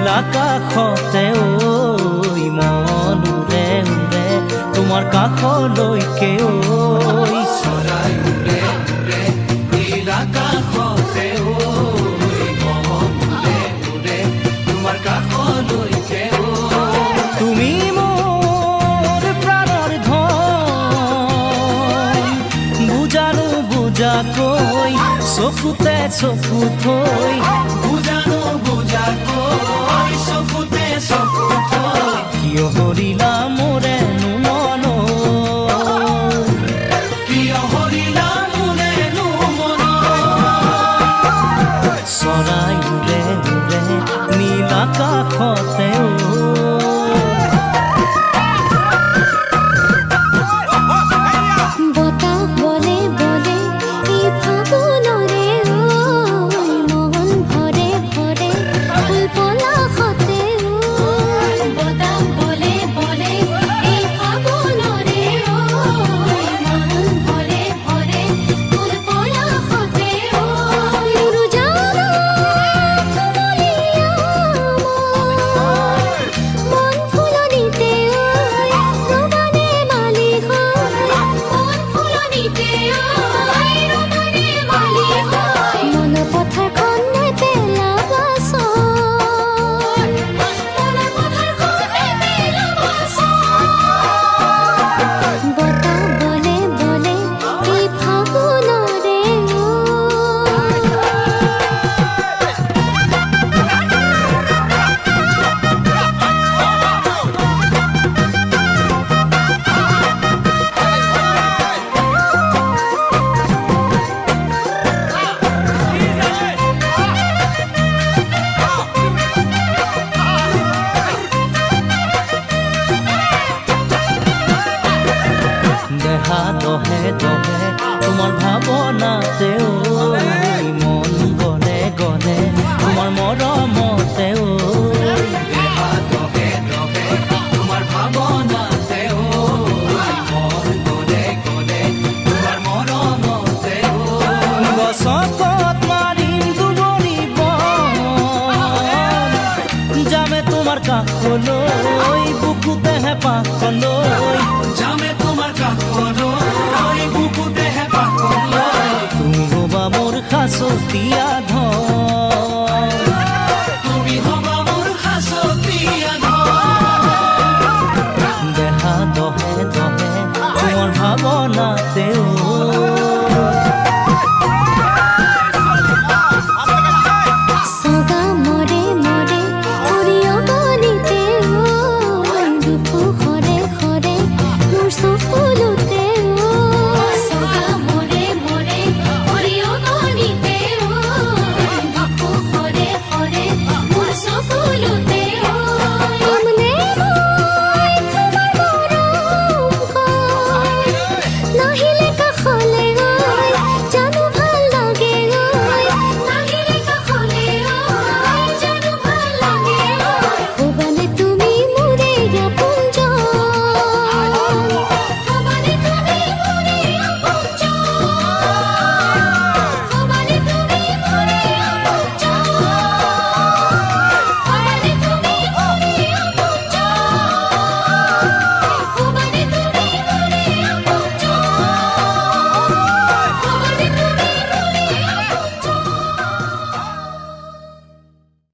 নীলাকাশতে ঐ মন উৰে উৰে তোমাৰ কাষলৈকে ঐ চৰাই উৰে উৰে নীলাকাশতে ঐ মন উৰে উৰে তোমাৰ কাষলৈকে তুমি মোৰ প্ৰাণৰ ধন বুজানো বুজাকৈ চকুতে চকু থৈ বুজানো বুজাকৈ চকুতে চকু থৈ কিয় হৰিলা মোৰেনো মন কিয় হৰিলা মোৰেনো মন চৰাই উৰে উৰে নীলাকাশতে বতাহ বলে বলে এই ফাগুনৰে মন ভৰে ভৰে ফুল পলাশতে বতাহ বলে বলে এই ফাগুনৰে মন ভৰে ভৰে ফুল পলাশতে উৰুজানা কুমলীয়া মন ফুলনিতে ৰবানে মালি মন পথাৰখন নেপেলাবা বতাহ বলে বলে এই ফাগুনৰে দেহা দহে দহে তোমাৰ ভাৱনাতে ঐ মন গলে গলে তোমাৰ মৰমতে ঐ দেহা দহে দহে তোমাৰ ভাৱনাতে মন গলে গলে তোমাৰ মৰমতে গছকত মাৰিম দুবৰিব যামে তোমাৰ কাষলৈ বুকুতে হেঁপাহলৈ যামে তোমাৰ কাষলৈ বুকুতে হেঁপাহলৈ তুমি হবা মোৰ সাঁচতীয়া ধন